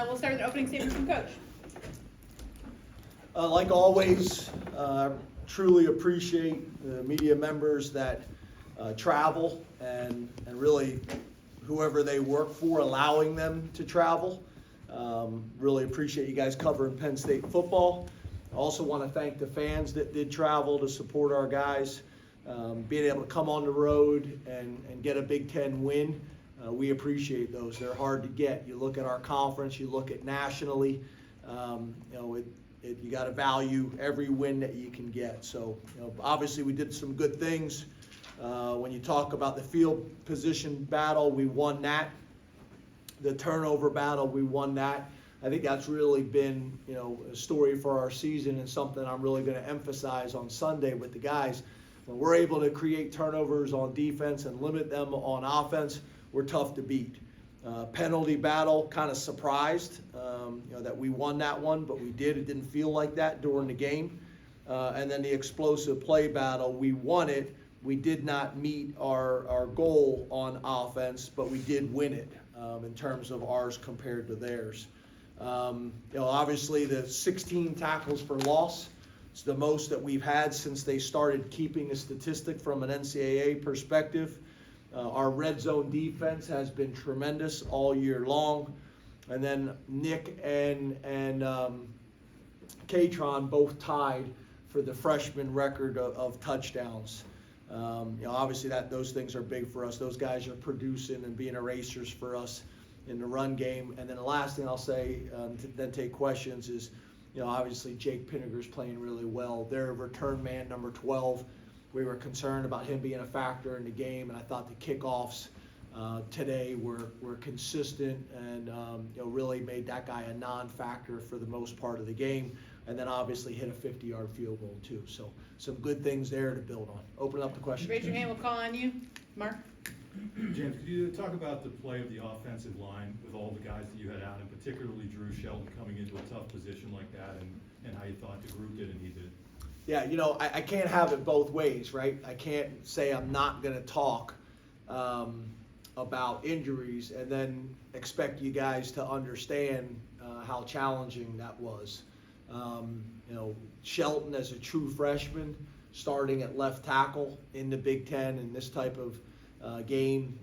we'll start with the opening statement from Coach. Like always, truly appreciate the media members that travel and really whoever they work for, allowing them to travel. Really appreciate you guys covering Penn State football. I also want to thank the fans that did travel to support our guys. Being able to come on the road and get a Big Ten win, we appreciate those. They're hard to get. You look at our conference, you look at nationally, you got to value every win that you can get. So, obviously we did some good things. When you talk about the field position battle, we won that. The turnover battle, we won that. I think that's really been, a story for our season and something I'm really going to emphasize on Sunday with the guys. When we're able to create turnovers on defense and limit them on offense, we're tough to beat. Penalty battle, kind of surprised, that we won that one, but we did. It didn't feel like that during the game. And then the explosive play battle, we won it. We did not meet our goal on offense, but we did win it in terms of ours compared to theirs. Obviously the 16 tackles for loss, it's the most that we've had since they started keeping a statistic from an NCAA perspective. Our red zone defense has been tremendous all year long. And then Nick and Katron both tied for the freshman record of touchdowns. Obviously those things are big for us. Those guys are producing and being erasers for us in the run game. And then the last thing I'll say, to then take questions, is obviously Jake Pinniger's playing really well. Their return man, number 12. We were concerned about him being a factor in the game, and I thought the kickoffs today were consistent and really made that guy a non-factor for the most part of the game. And then obviously hit a 50-yard field goal too. So some good things there to build on. Open up the question. Raise your hand, we'll call on you. Mark? James, could you talk about the play of the offensive line with all the guys that you had out, and particularly Drew Shelton coming into a tough position like that, and how you thought the group did and he did? Yeah, I can't have it both ways, right? I can't say I'm not going to talk about injuries and then expect you guys to understand how challenging that was. Shelton as a true freshman, starting at left tackle in the Big Ten in this type of game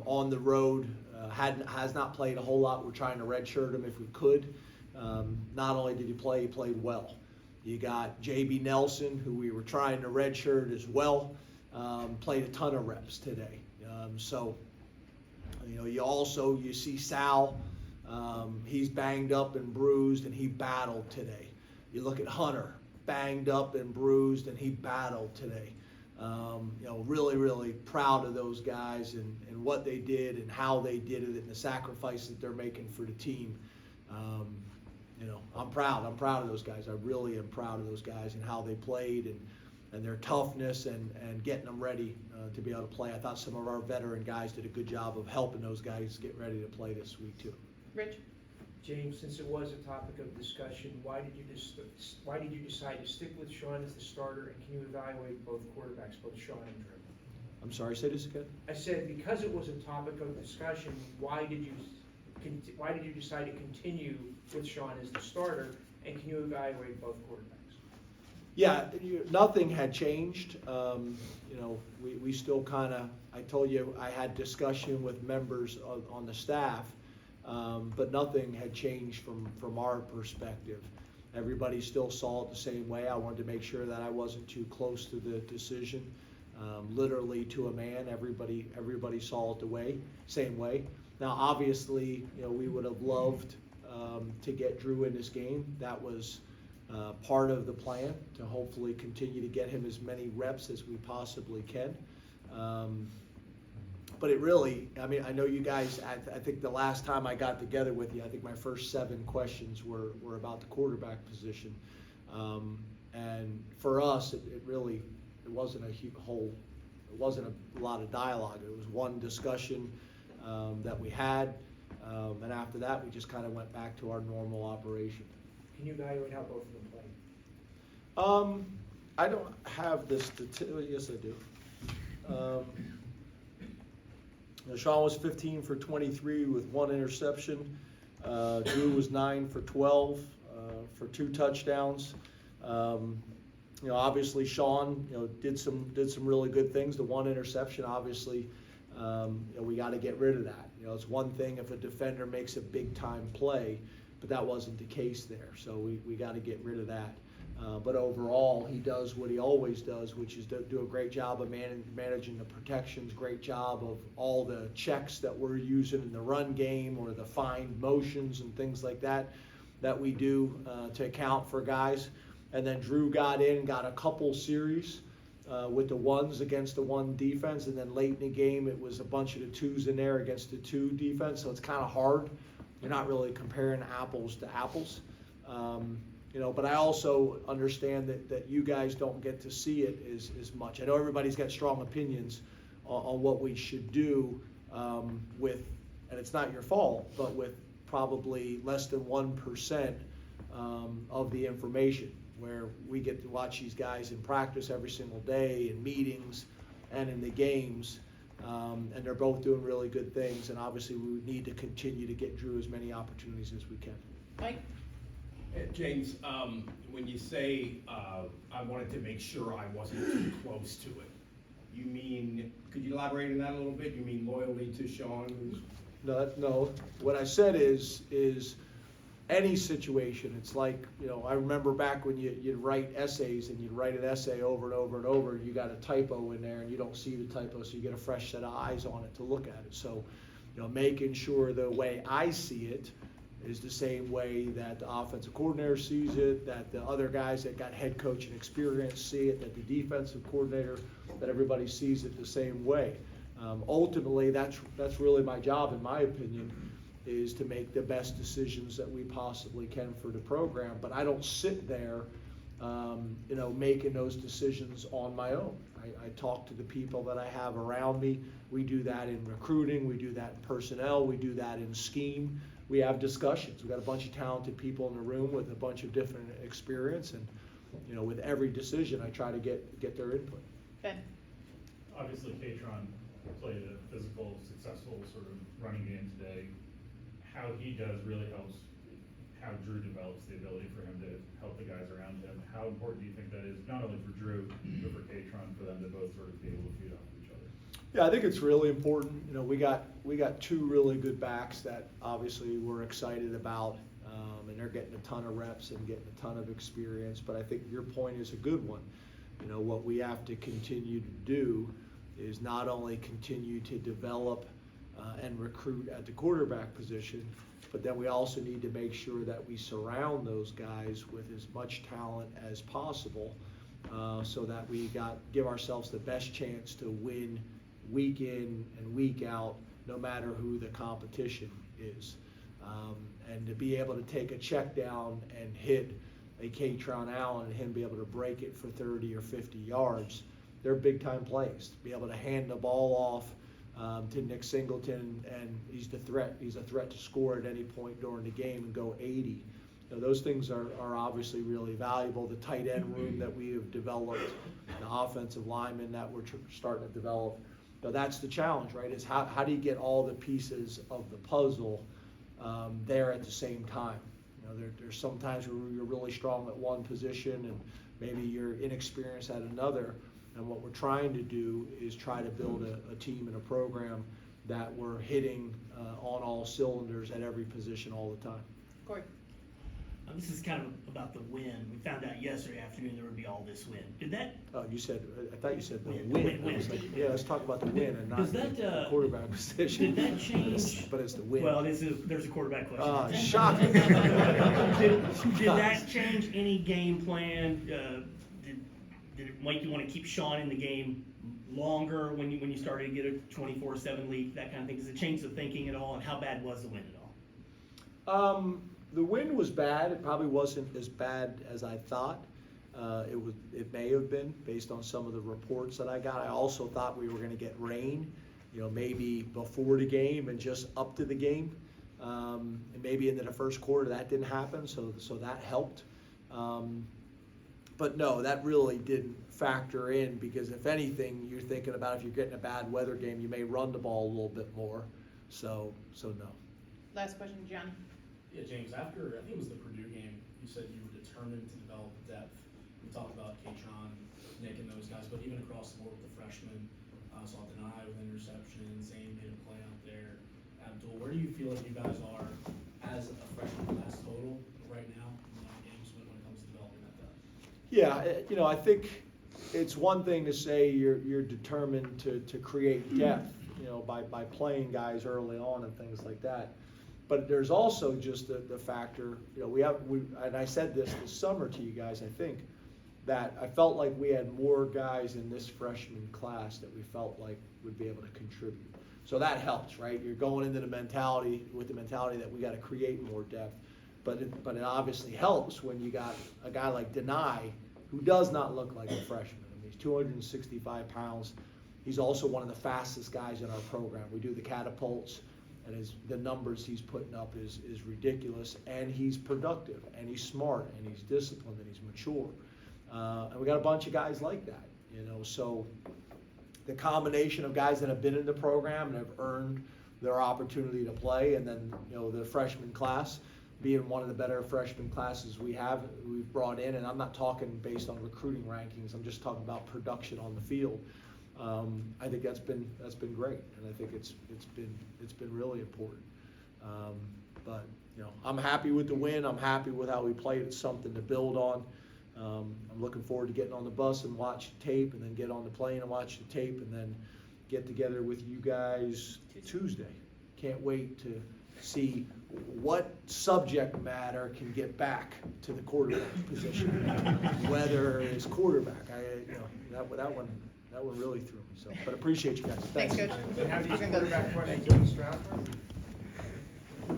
on the road, has not played a whole lot. We're trying to redshirt him if we could. Not only did he played well. You got J.B. Nelson, who we were trying to redshirt as well, played a ton of reps today. You see Sal, he's banged up and bruised, and he battled today. You look at Hunter, banged up and bruised, and he battled today. Really, really proud of those guys and what they did and how they did it and the sacrifice that they're making for the team. I'm proud. I'm proud of those guys. I really am proud of those guys and how they played and their toughness and getting them ready to be able to play. I thought some of our veteran guys did a good job of helping those guys get ready to play this week too. Rich? James, since it was a topic of discussion, why did you decide to stick with Sean as the starter, and can you evaluate both quarterbacks, both Sean and Drew? I'm sorry, say this again? I said because it was a topic of discussion, why did you decide to continue with Sean as the starter, and can you evaluate both quarterbacks? Yeah, nothing had changed. We still kind of, I told you I had discussion with members on the staff, but nothing had changed from our perspective. Everybody still saw it the same way. I wanted to make sure that I wasn't too close to the decision, literally to a man. Everybody saw it the same way. Now, obviously, we would have loved to get Drew in this game. That was part of the plan, to hopefully continue to get him as many reps as we possibly can. But it really, I know you guys, I think the last time I got together with you, I think my first 7 questions were about the quarterback position. And for us, it wasn't it wasn't a lot of dialogue. It was one discussion that we had. And after that, we just kind of went back to our normal operation. Can you evaluate how both of them played? I don't have the statistics. Yes, I do. Sean was 15 for 23 with 1 interception. Drew was 9 for 12 for 2 touchdowns. Obviously Sean, did some really good things. The 1 interception, obviously, we got to get rid of that. It's one thing if a defender makes a big time play, but that wasn't the case there. So we got to get rid of that. But overall, he does what he always does, which is do a great job of managing the protections, great job of all the checks that we're using in the run game or the find motions and things like that we do to account for guys. And then Drew got in and got a couple series with the 1s against the 1 defense, and then late in the game it was a bunch of the 2s in there against the 2 defense, so it's kind of hard. You're not really comparing apples to apples. But I also understand that you guys don't get to see it as much. I know everybody's got strong opinions on what we should do with, and it's not your fault, but with probably less than 1% of the information, where we get to watch these guys in practice every single day, in meetings and in the games, and they're both doing really good things, and obviously we need to continue to get Drew as many opportunities as we can. Mike? James, when you say I wanted to make sure I wasn't too close to it, you mean, could you elaborate on that a little bit? You mean loyalty to Sean? No, what I said is any situation. It's like, I remember back when you'd write essays and you'd write an essay over and over and over, and you got a typo in there and you don't see the typo, so you get a fresh set of eyes on it to look at it. So, making sure the way I see it is the same way that the offensive coordinator sees it, that the other guys that got head coaching experience see it, that the defensive coordinator, that everybody sees it the same way. Ultimately, that's really my job, in my opinion, is to make the best decisions that we possibly can for the program. But I don't sit there, making those decisions on my own. I talk to the people that I have around me. We do that in recruiting, we do that in personnel, we do that in scheme. We have discussions. We've got a bunch of talented people in the room with a bunch of different experience, and with every decision I try to get their input. Ben? Obviously, Katron played a physical, successful sort of running game today. How he does really helps how Drew develops the ability for him to help the guys around him. How important do you think that is, not only for Drew, but for Katron, for them to both sort of be able to feed off of each other? Yeah, I think it's really important. We got 2 really good backs that obviously we're excited about, and they're getting a ton of reps and getting a ton of experience. But I think your point is a good one. What we have to continue to do is not only continue to develop and recruit at the quarterback position, but then we also need to make sure that we surround those guys with as much talent as possible, so that we give ourselves the best chance to win week in and week out, no matter who the competition is. And to be able to take a check down and hit a Katron Allen and him be able to break it for 30 or 50 yards, they're big time plays. To be able to hand the ball off to Nick Singleton, and he's a threat to score at any point during the game and go 80. Those things are obviously really valuable. The tight end room that we have developed, the offensive linemen that we're starting to develop. That's the challenge, right? Is how do you get all the pieces of the puzzle there at the same time? There's sometimes where you're really strong at one position and maybe you're inexperienced at another. And what we're trying to do is try to build a team and a program that we're hitting on all cylinders at every position all the time. Corey? This is kind of about the win. We found out yesterday afternoon there would be all this wind. Did that? Oh, I thought you said the Win. win. Win. I was like, yeah, let's talk about the win and not Does that, the quarterback position. Did that change? But it's the win. Well, there's a quarterback question. Shocking. did that change any game plan? Did it make you want to keep Sean in the game longer when you started to get a 24/7 lead, that kind of thing? Does it change the thinking at all, and how bad was the win at all? The win was bad. It probably wasn't as bad as I thought. It may have been based on some of the reports that I got. I also thought we were going to get rain, maybe before the game and just up to the game, and maybe into the first quarter. That didn't happen, so that helped. But no, that really didn't factor in, because if anything, you're thinking about if you're getting a bad weather game, you may run the ball a little bit more. So no. Last question, Johnny. Yeah, James, after, I think it was the Purdue game, you said you were determined to develop depth. We talked about Katron, Nick, and those guys, but even across the board with the freshmen, saw Deny with interception, Zane made a play out there. Abdul, where do you feel like you guys are as a freshman class total right now in the games when it comes to developing that depth? Yeah, I think it's one thing to say you're determined to create depth, by playing guys early on and things like that. But there's also just the factor, and I said this summer to you guys, I think, that I felt like we had more guys in this freshman class that we felt like would be able to contribute. So that helps, right? You're going into the mentality that we got to create more depth. But it obviously helps when you got a guy like Deny, who does not look like a freshman. I mean, he's 265 pounds. He's also one of the fastest guys in our program. We do the catapults, and the numbers he's putting up is ridiculous. And he's productive, and he's smart, and he's disciplined, and he's mature. And we got a bunch of guys like that, So the combination of guys that have been in the program and have earned their opportunity to play, and then the freshman class being one of the better freshman classes we've brought in, and I'm not talking based on recruiting rankings. I'm just talking about production on the field. I think that's been great, and I think it's been really important. But I'm happy with the win. I'm happy with how we played. It's something to build on. I'm looking forward to getting on the bus and watch tape, and then get on the plane and watch the tape, and then get together with you guys Tuesday. Can't wait to see what subject matter can get back to the quarterback position, whether it's quarterback. That one really threw me. So, but appreciate you guys. Thanks, Coach. And how do you quarterback questions in Stratford?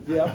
Yeah.